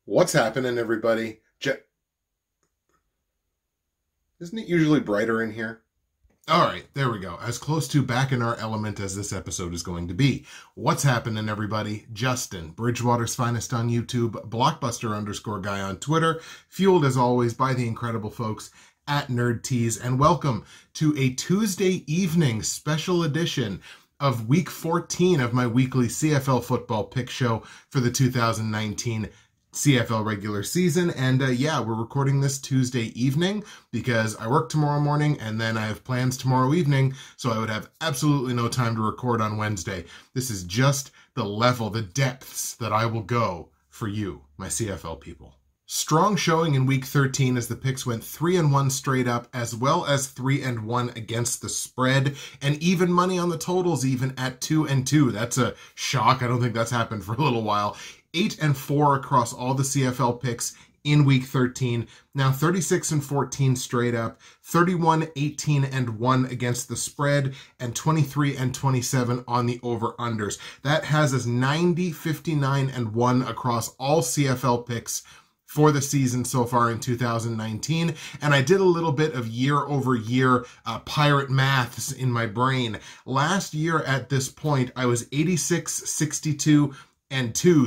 What's happening, everybody? Isn't it usually brighter in here? All right, there we go. As close to back in our element as this episode is going to be. What's happening, everybody? Justin, Bridgewater's Finest on YouTube, Blockbuster_guy on Twitter, fueled as always by the incredible folks at NerdTees, and welcome to a Tuesday evening special edition of Week 14 of my weekly CFL football pick show for the 2019 CFL regular season. And yeah, we're recording this Tuesday evening because I work tomorrow morning and then I have plans tomorrow evening, so I would have absolutely no time to record on Wednesday. This is just the level, the depths that I will go for you, my CFL people. Strong showing in Week 13 as the picks went 3-1 straight up, as well as 3-1 against the spread, and even money on the totals even at 2-2. That's a shock. I don't think that's happened for a little while. 8-4 across all the CFL picks in Week 13. Now 36-14 straight up, 31-18-1 against the spread, and 23-27 on the over-unders. That has us 90-59-1 across all CFL picks for the season so far in 2019. And I did a little bit of year-over-year pirate maths in my brain. Last year at this point, I was 86-62-2,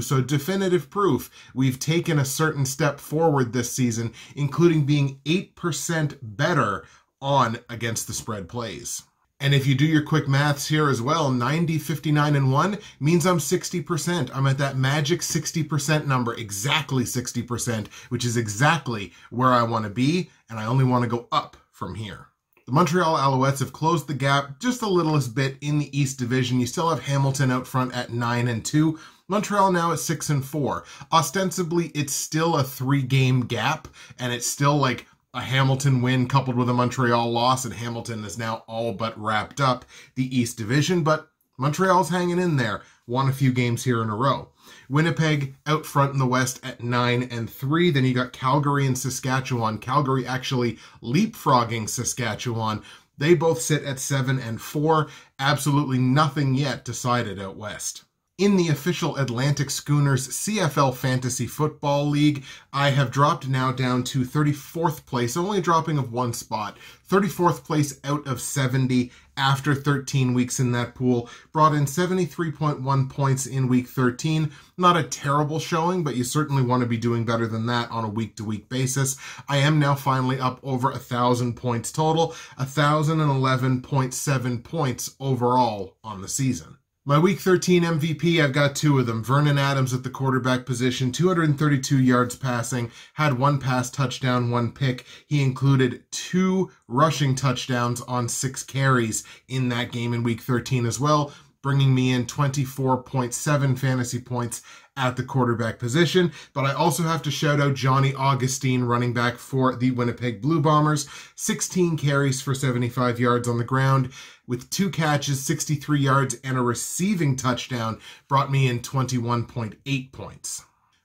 so definitive proof we've taken a certain step forward this season, including being 8% better on against the spread plays. And if you do your quick maths here as well, 90-59-1 means I'm 60%. I'm at that magic 60% number, exactly 60%, which is exactly where I want to be, and I only want to go up from here. The Montreal Alouettes have closed the gap just the littlest bit in the East Division. You still have Hamilton out front at 9-2. Montreal now at 6-4. Ostensibly, it's still a 3-game gap, and it's still like a Hamilton win coupled with a Montreal loss, and Hamilton is now all but wrapped up the East Division, but Montreal's hanging in there, won a few games here in a row. Winnipeg out front in the West at 9-3. Then you got Calgary and Saskatchewan. Calgary actually leapfrogging Saskatchewan. They both sit at 7-4. Absolutely nothing yet decided out West. In the official Atlantic Schooners CFL Fantasy Football League, I have dropped now down to 34th place, only a dropping of one spot. 34th place out of 70 after 13 weeks in that pool. Brought in 73.1 points in Week 13. Not a terrible showing, but you certainly want to be doing better than that on a week-to-week basis. I am now finally up over 1,000 points total, 1,011.7 points overall on the season. My Week 13 MVP, I've got two of them. Vernon Adams at the quarterback position, 232 yards passing, had one pass touchdown, one pick. He included 2 rushing touchdowns on 6 carries in that game in Week 13 as well, bringing me in 24.7 fantasy points at the quarterback position. But I also have to shout out Johnny Augustine, running back for the Winnipeg Blue Bombers. 16 carries for 75 yards on the ground, with 2 catches, 63 yards, and a receiving touchdown, brought me in 21.8 points.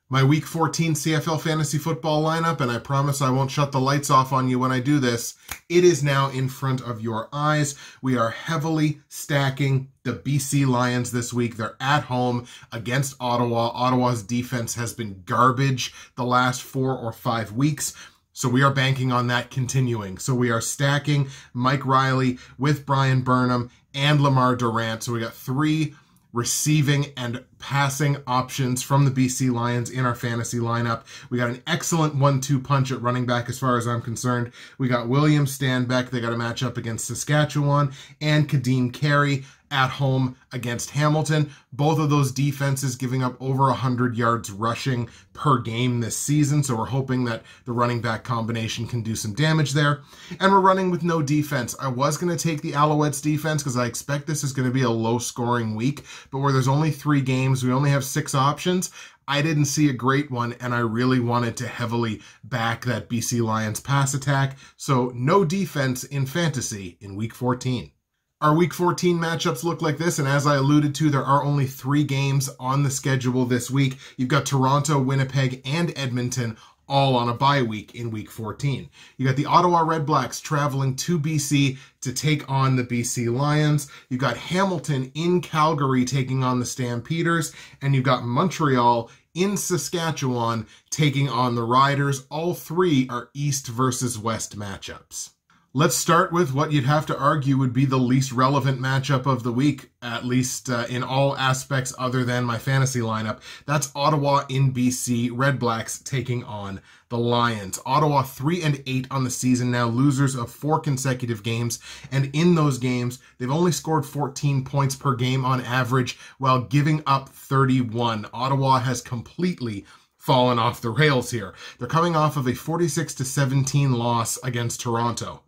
My Week 14 CFL Fantasy Football lineup, and I promise I won't shut the lights off on you when I do this, it is now in front of your eyes. We are heavily stacking the BC Lions this week. They're at home against Ottawa. Ottawa's defense has been garbage the last 4 or 5 weeks. So we are banking on that continuing. So we are stacking Mike Riley with Brian Burnham and Lamar Durant. So we got 3 receiving and passing options from the BC Lions in our fantasy lineup. We got an excellent 1-2 punch at running back as far as I'm concerned. We got William Stanback. They got a matchup against Saskatchewan, and Kadeem Carey at home against Hamilton. Both of those defenses giving up over 100 yards rushing per game this season, so we're hoping that the running back combination can do some damage there. And we're running with no defense. I was going to take the Alouettes defense because I expect this is going to be a low-scoring week, but where there's only 3 games, we only have 6 options. I didn't see a great one, and I really wanted to heavily back that BC Lions pass attack, so no defense in fantasy in Week 14. Our Week 14 matchups look like this, and as I alluded to, there are only 3 games on the schedule this week. You've got Toronto, Winnipeg, and Edmonton all on a bye week in Week 14. You got the Ottawa Redblacks traveling to BC to take on the BC Lions. You've got Hamilton in Calgary taking on the Stampeders, and you've got Montreal in Saskatchewan, taking on the Riders. All three are East versus West matchups. Let's start with what you'd have to argue would be the least relevant matchup of the week, at least in all aspects other than my fantasy lineup. That's Ottawa in BC, Red Blacks taking on the Lions. Ottawa 3-8 on the season now, losers of 4 consecutive games, and in those games, they've only scored 14 points per game on average while giving up 31. Ottawa has completely fallen off the rails here. They're coming off of a 46-17 loss against Toronto.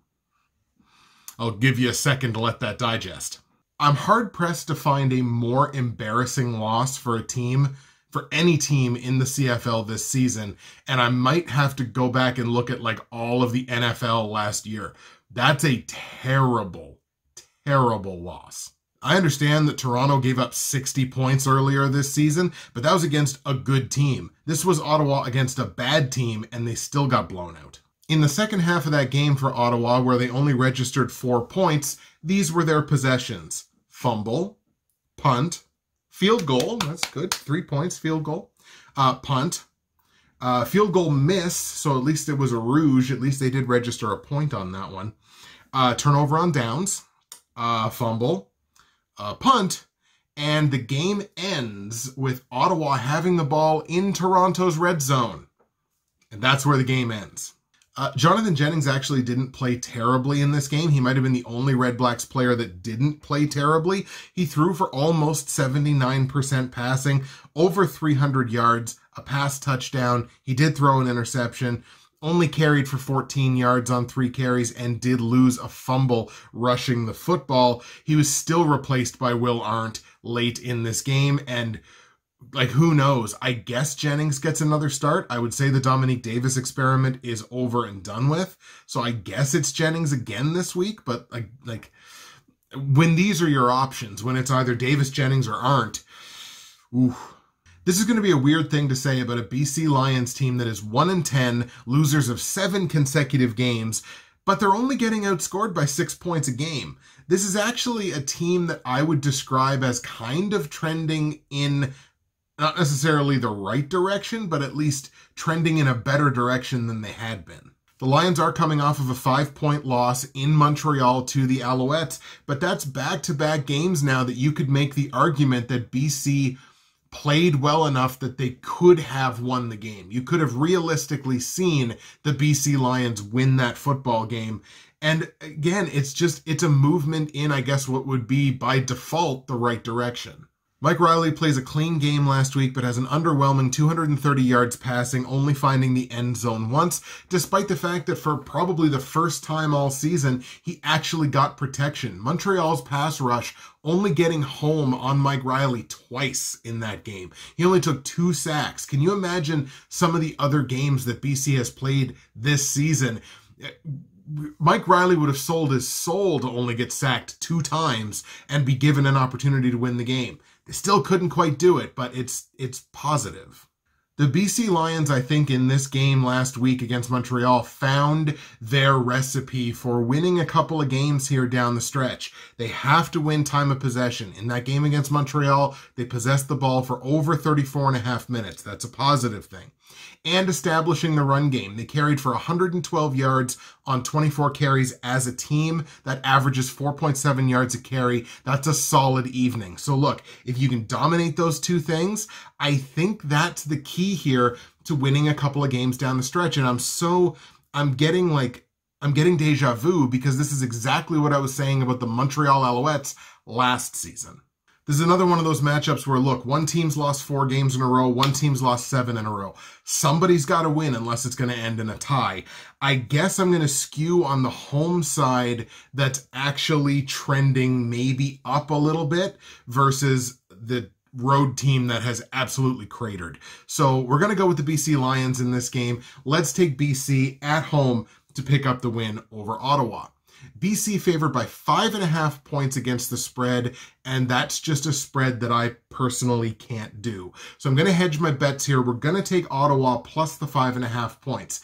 I'll give you a second to let that digest. I'm hard-pressed to find a more embarrassing loss for a team, for any team in the CFL this season, and I might have to go back and look at like all of the NFL last year. That's a terrible, terrible loss. I understand that Toronto gave up 60 points earlier this season, but that was against a good team. This was Ottawa against a bad team, and they still got blown out. In the second half of that game for Ottawa, where they only registered 4 points, these were their possessions. Fumble, punt, field goal, that's good, 3 points, field goal, punt, field goal miss, so at least it was a rouge, at least they did register a point on that one, turnover on downs, fumble, punt, and the game ends with Ottawa having the ball in Toronto's red zone. And that's where the game ends. Jonathan Jennings actually didn't play terribly in this game. He might have been the only Red Blacks player that didn't play terribly. He threw for almost 79% passing, over 300 yards, a pass touchdown. He did throw an interception, only carried for 14 yards on 3 carries, and did lose a fumble rushing the football. He was still replaced by Will Arndt late in this game, and like, who knows? I guess Jennings gets another start. I would say the Dominique Davis experiment is over and done with. So I guess it's Jennings again this week. But like when these are your options, when it's either Davis, Jennings, or Arndt, ooh. This is going to be a weird thing to say about a BC Lions team that is 1-10, losers of 7 consecutive games, but they're only getting outscored by 6 points a game. This is actually a team that I would describe as kind of trending in not necessarily the right direction, but at least trending in a better direction than they had been. The Lions are coming off of a 5-point loss in Montreal to the Alouettes, but that's back-to-back games now that you could make the argument that BC played well enough that they could have won the game. You could have realistically seen the BC Lions win that football game. And again, it's a movement in, I guess, what would be by default the right direction. Mike Reilly plays a clean game last week, but has an underwhelming 230 yards passing, only finding the end zone once, despite the fact that for probably the first time all season, he actually got protection. Montreal's pass rush only getting home on Mike Reilly twice in that game. He only took 2 sacks. Can you imagine some of the other games that BC has played this season? Mike Reilly would have sold his soul to only get sacked 2 times and be given an opportunity to win the game. They still couldn't quite do it, but it's positive. The BC Lions, I think, in this game last week against Montreal found their recipe for winning a couple of games here down the stretch. They have to win time of possession. In that game against Montreal, they possessed the ball for over 34.5 minutes. That's a positive thing. And establishing the run game. They carried for 112 yards on 24 carries as a team. That averages 4.7 yards a carry. That's a solid evening. So look, if you can dominate those 2 things, I think that's the key here to winning a couple of games down the stretch. And I'm getting deja vu because this is exactly what I was saying about the Montreal Alouettes last season. This is another one of those matchups where, look, one team's lost 4 games in a row, one team's lost 7 in a row. Somebody's got to win unless it's going to end in a tie. I guess I'm going to skew on the home side that's actually trending maybe up a little bit versus the road team that has absolutely cratered. So we're going to go with the BC Lions in this game. Let's take BC at home to pick up the win over Ottawa. BC favored by 5.5 points against the spread, and that's just a spread that I personally can't do. So I'm going to hedge my bets here. We're going to take Ottawa plus the 5.5 points.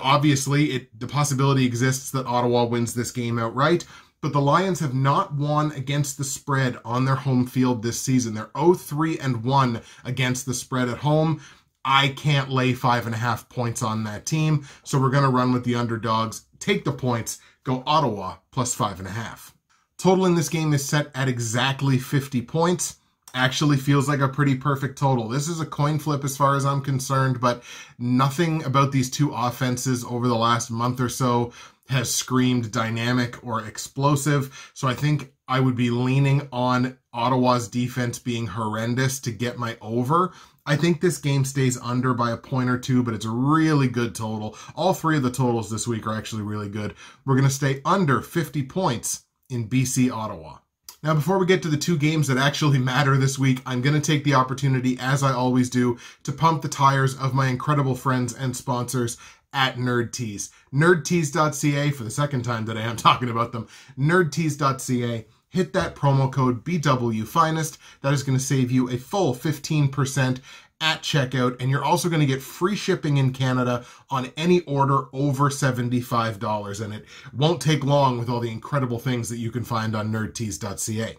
Obviously, the possibility exists that Ottawa wins this game outright, but the Lions have not won against the spread on their home field this season. They're 0-3-1 against the spread at home. I can't lay 5.5 points on that team, so we're going to run with the underdogs, take the points, go Ottawa plus 5.5. Total in this game is set at exactly 50 points. Actually feels like a pretty perfect total. This is a coin flip as far as I'm concerned, but nothing about these two offenses over the last month or so has screamed dynamic or explosive. So I think I would be leaning on Ottawa's defense being horrendous to get my over. I think this game stays under by a point or two, but it's a really good total. All three of the totals this week are actually really good. We're going to stay under 50 points in BC Ottawa. Now, before we get to the two games that actually matter this week, I'm going to take the opportunity, as I always do, to pump the tires of my incredible friends and sponsors at NerdTees. NerdTees.ca, for the second time today I'm talking about them, NerdTees.ca. Hit that promo code BWFinest. That is going to save you a full 15% at checkout, and you're also going to get free shipping in Canada on any order over $75, and it won't take long with all the incredible things that you can find on nerdtees.ca.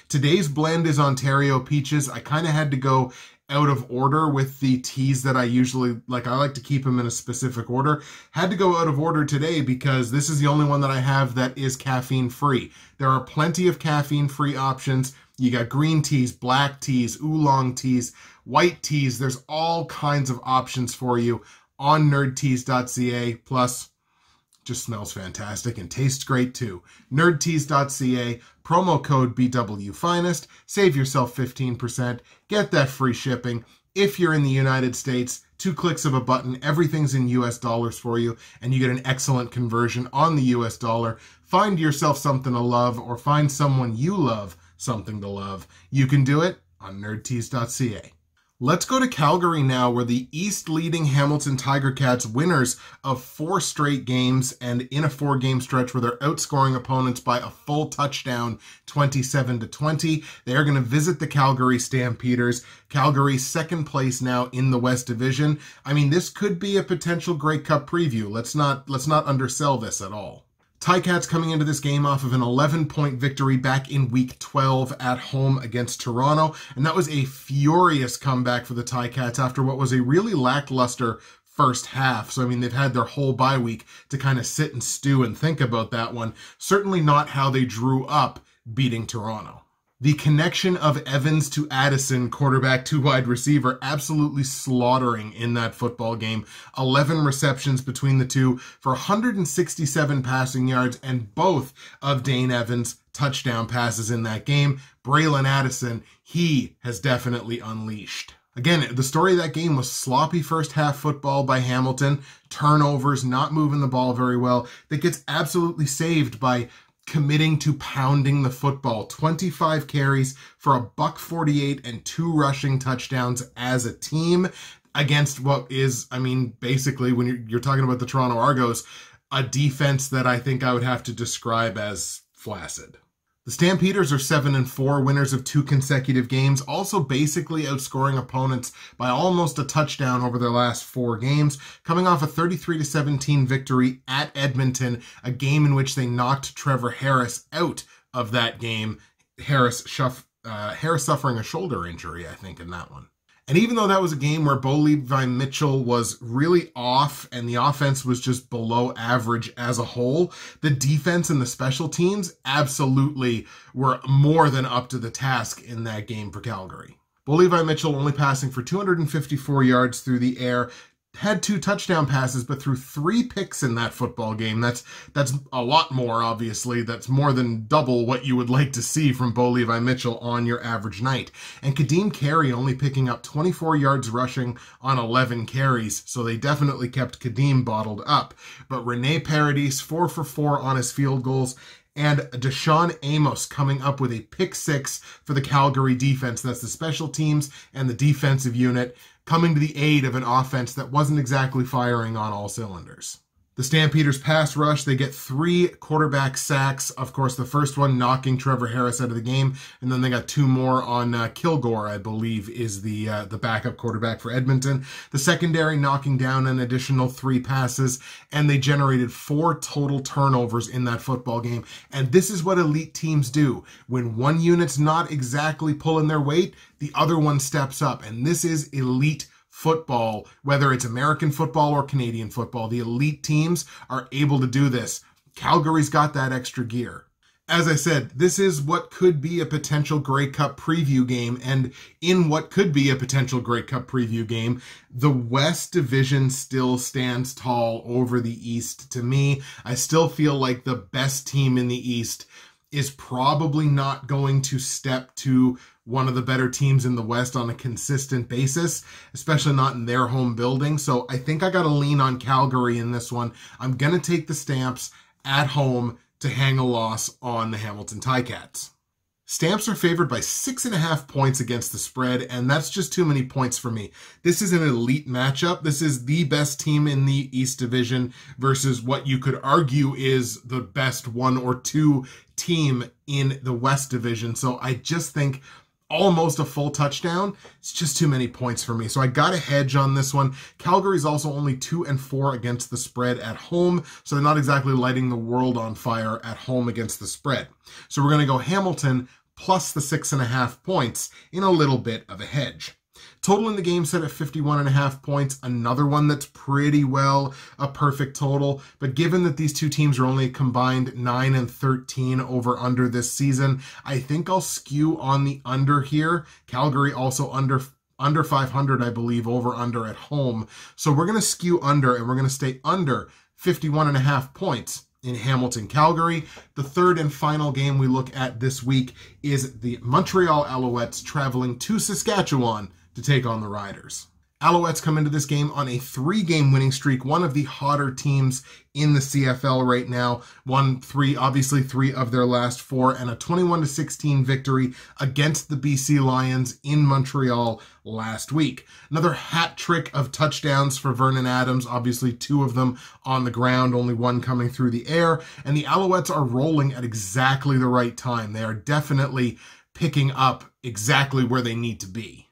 Today's blend is Ontario Peaches. I kind of had to go out of order with the teas that I usually like. I like to keep them in a specific order. Had to go out of order today because this is the only one that I have that is caffeine free. There are plenty of caffeine free options. You got green teas, black teas, oolong teas, white teas. There's all kinds of options for you on nerdtees.ca. Plus, just smells fantastic and tastes great too. nerdtees.ca, promo code BWFinest, save yourself 15%, get that free shipping. If you're in the United States, 2 clicks of a button, everything's in US dollars for you, and you get an excellent conversion on the US dollar. Find yourself something to love, or find someone you love something to love. You can do it on nerdtees.ca. Let's go to Calgary now, where the East-leading Hamilton Tiger Cats, winners of 4 straight games and in a 4-game stretch where they're outscoring opponents by a full touchdown, 27-20. They are going to visit the Calgary Stampeders. Calgary second place now in the West Division. I mean, this could be a potential Grey Cup preview. Let's not undersell this at all. Ticats coming into this game off of an 11-point victory back in Week 12 at home against Toronto, and that was a furious comeback for the Ticats after what was a really lackluster first half. So, I mean, they've had their whole bye week to kind of sit and stew and think about that one. Certainly not how they drew up beating Toronto. The connection of Evans to Addison, quarterback to wide receiver, absolutely slaughtering in that football game. 11 receptions between the two for 167 passing yards, and both of Dane Evans' touchdown passes in that game. Braylon Addison, he has definitely unleashed. Again, the story of that game was sloppy first half football by Hamilton, turnovers, not moving the ball very well. That gets absolutely saved by committing to pounding the football. 25 carries for $148 and 2 rushing touchdowns as a team against what is, I mean, basically when you're talking about the Toronto Argos, a defense that I think I would have to describe as flaccid. The Stampeders are 7-4, winners of 2 consecutive games, also basically outscoring opponents by almost a touchdown over their last 4 games, coming off a 33-17 victory at Edmonton, a game in which they knocked Trevor Harris out of that game. Harris suffering a shoulder injury, I think, in that one. And even though that was a game where Bo Levi Mitchell was really off and the offense was just below average as a whole, the defense and the special teams absolutely were more than up to the task in that game for Calgary. Bo Levi Mitchell only passing for 254 yards through the air, had 2 touchdown passes, but threw 3 picks in that football game. That's a lot more, obviously. That's more than double what you would like to see from Bo Levi Mitchell on your average night. And Kadeem Carey only picking up 24 yards rushing on 11 carries, so they definitely kept Kadeem bottled up. But Rene Paradis, 4 for 4 on his field goals, and Deshaun Amos coming up with a pick 6 for the Calgary defense. That's the special teams and the defensive unit coming to the aid of an offense that wasn't exactly firing on all cylinders. The The Stampeders pass rush, they get 3 quarterback sacks. Of course, the first one knocking Trevor Harris out of the game, and then they got 2 more on Kilgore, I believe, is the backup quarterback for Edmonton. The secondary knocking down an additional 3 passes, and they generated 4 total turnovers in that football game. And this is what elite teams do. When one unit's not exactly pulling their weight, the other one steps up, and this is elite football, whether it's American football or Canadian football. The elite teams are able to do this. Calgary's got that extra gear. As I said, this is what could be a potential Grey Cup preview game, and in what could be a potential Grey Cup preview game, the West Division still stands tall over the East. To me, I still feel like the best team in the East is probably not going to step to one of the better teams in the West on a consistent basis, especially not in their home building. So I think I got to lean on Calgary in this one. I'm going to take the Stamps at home to hang a loss on the Hamilton Ticats. Stamps are favored by 6.5 points against the spread, and that's just too many points for me. This is an elite matchup. This is the best team in the East Division versus what you could argue is the best 1 or 2 team in the West Division. So I just think almost a full touchdown, it's just too many points for me. So I got a hedge on this one. Calgary's also only 2-4 against the spread at home, so they're not exactly lighting the world on fire at home against the spread. So we're going to go Hamilton plus the 6.5 points in a little bit of a hedge. Total in the game set at 51.5 points, another one that's pretty well a perfect total. But given that these two teams are only combined 9 and 13 over under this season, I think I'll skew on the under here. Calgary also under 500, I believe, over under at home. So we're going to skew under, and we're going to stay under 51.5 points in Hamilton, Calgary. The third and final game we look at this week is the Montreal Alouettes traveling to Saskatchewan to take on the Riders. Alouettes come into this game on a 3-game winning streak, one of the hotter teams in the CFL right now. Won 3 of their last 4, and a 21-16 victory against the BC Lions in Montreal last week. Another hat trick of touchdowns for Vernon Adams, obviously 2 of them on the ground, only 1 coming through the air, and the Alouettes are rolling at exactly the right time. They are definitely picking up exactly where they need to be.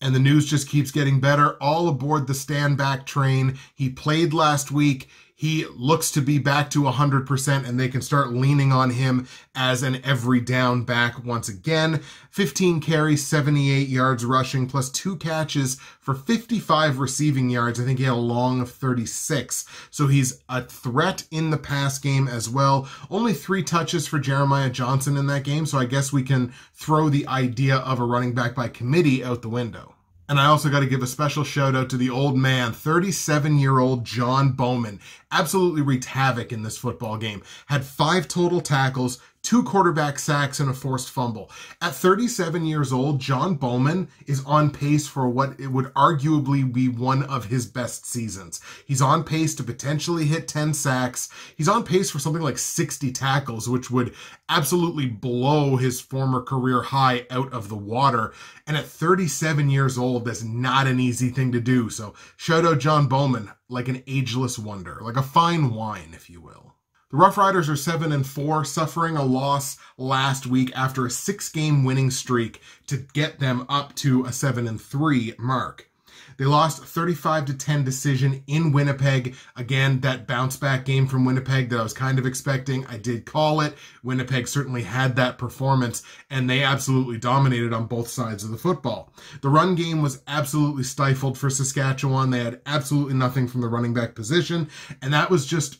And the news just keeps getting better. All aboard the stand back train. He played last week. He looks to be back to 100%, and they can start leaning on him as an every down back once again. 15 carries, 78 yards rushing, plus 2 catches for 55 receiving yards. I think he had a long of 36. So he's a threat in the pass game as well. Only 3 touches for Jeremiah Johnson in that game, so I guess we can throw the idea of a running back by committee out the window. And I also got to give a special shout out to the old man, 37-year-old John Bowman. Absolutely wreaked havoc in this football game. Had 5 total tackles, 2 quarterback sacks, and a forced fumble. At 37 years old, John Bowman is on pace for what it would arguably be one of his best seasons. He's on pace to potentially hit 10 sacks. He's on pace for something like 60 tackles, which would absolutely blow his former career high out of the water. And at 37 years old, that's not an easy thing to do. So shout out John Bowman, like an ageless wonder, like a fine wine, if you will. The Rough Riders are 7-4, suffering a loss last week after a 6-game winning streak to get them up to a 7-3 mark. They lost 35-10 decision in Winnipeg. Again, that bounce back game from Winnipeg that I was kind of expecting. I did call it. Winnipeg certainly had that performance, and they absolutely dominated on both sides of the football. The run game was absolutely stifled for Saskatchewan. They had absolutely nothing from the running back position, and that was just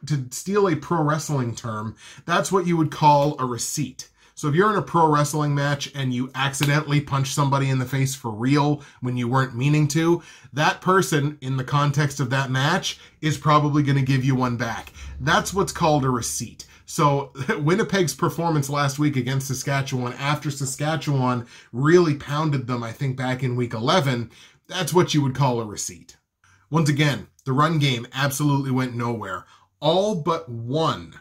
to steal a pro wrestling term, that's what you would call a receipt. So if you're in a pro wrestling match and you accidentally punch somebody in the face for real when you weren't meaning to, that person in the context of that match is probably going to give you one back. That's what's called a receipt. So Winnipeg's performance last week against Saskatchewan, after Saskatchewan really pounded them, I think back in week 11, that's what you would call a receipt. Once again, the run game absolutely went nowhere. All but 1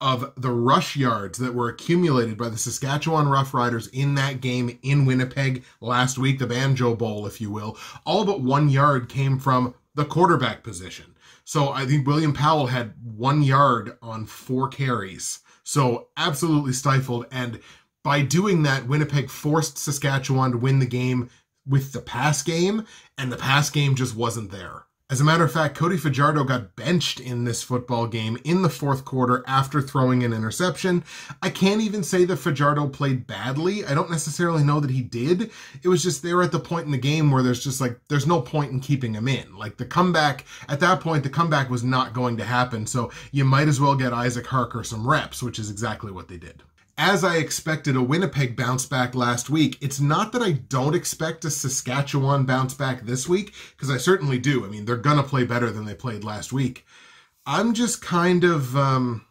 of the rush yards that were accumulated by the Saskatchewan Roughriders in that game in Winnipeg last week, the Banjo Bowl, if you will, all but 1 yard came from the quarterback position. So I think William Powell had 1 yard on 4 carries. So absolutely stifled. And by doing that, Winnipeg forced Saskatchewan to win the game with the pass game, and the pass game just wasn't there. As a matter of fact, Cody Fajardo got benched in this football game in the 4th quarter after throwing an interception. I can't even say that Fajardo played badly. I don't necessarily know that he did. It was just they were at the point in the game where there's no point in keeping him in. Like the comeback, at that point, the comeback was not going to happen. So you might as well get Isaac Harker some reps, which is exactly what they did. As I expected a Winnipeg bounce back last week, it's not that I don't expect a Saskatchewan bounce back this week, because I certainly do. I mean, they're going to play better than they played last week. I'm just kind of sipping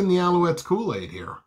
the Alouettes Kool-Aid here.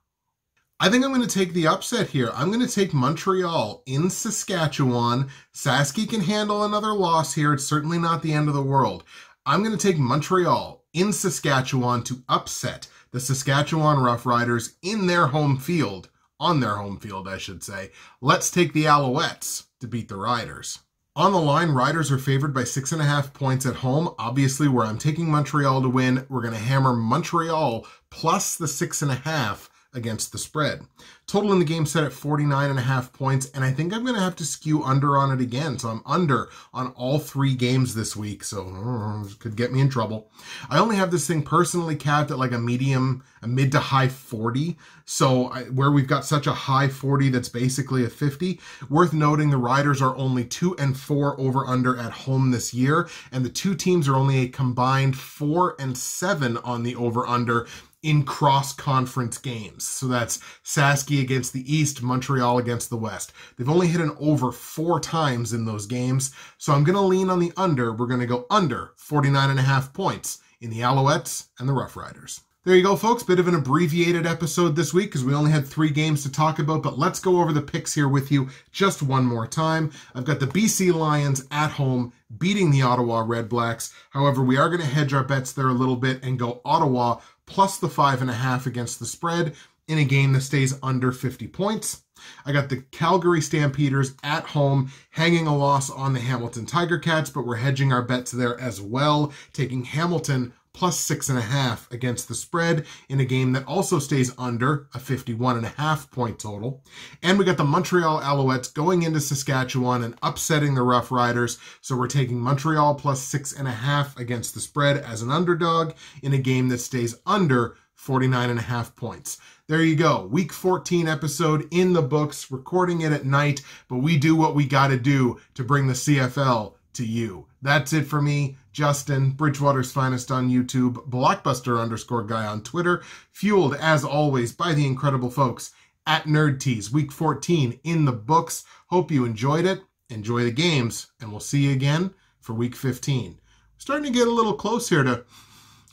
I think I'm going to take the upset here. I'm going to take Montreal in Saskatchewan. Sasky can handle another loss here. It's certainly not the end of the world. I'm going to take Montreal in Saskatchewan to upset the Saskatchewan Roughriders in their home field, on their home field, I should say. Let's take the Alouettes to beat the Riders. On the line, Riders are favored by 6.5 points at home. Obviously, where I'm taking Montreal to win, we're going to hammer Montreal plus the 6.5 against the spread. Total in the game set at 49.5 points, and I think I'm going to have to skew under on it again. So I'm under on all 3 games this week, so could get me in trouble. I only have this thing personally capped at like a mid to high 40. So where we've got such a high 40 that's basically a 50. Worth noting, the Riders are only 2-4 over under at home this year, and the 2 teams are only a combined 4-7 on the over under in cross-conference games. So that's Sasky against the East, Montreal against the West. They've only hit an over 4 times in those games, so I'm going to lean on the under. We're going to go under 49.5 points in the Alouettes and the Rough Riders. There you go, folks. Bit of an abbreviated episode this week because we only had 3 games to talk about, but let's go over the picks here with you just one more time. I've got the BC Lions at home beating the Ottawa Redblacks. However, we are going to hedge our bets there a little bit and go Ottawa plus the 5.5 against the spread in a game that stays under 50 points. I got the Calgary Stampeders at home hanging a loss on the Hamilton Tiger Cats, but we're hedging our bets there as well, taking Hamilton plus 6.5 against the spread in a game that also stays under a 51.5 point total. And we got the Montreal Alouettes going into Saskatchewan and upsetting the Rough Riders. So we're taking Montreal plus 6.5 against the spread as an underdog in a game that stays under 49.5 points. There you go. Week 14 episode in the books, recording it at night, but we do what we got to do to bring the CFL to you. That's it for me, Justin, Bridgewater's Finest on YouTube, Blockbuster_guy on Twitter, fueled as always by the incredible folks at Nerd Tees. Week 14 in the books. Hope you enjoyed it. Enjoy the games, and we'll see you again for week 15. Starting to get a little close here to,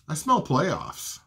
I smell playoffs.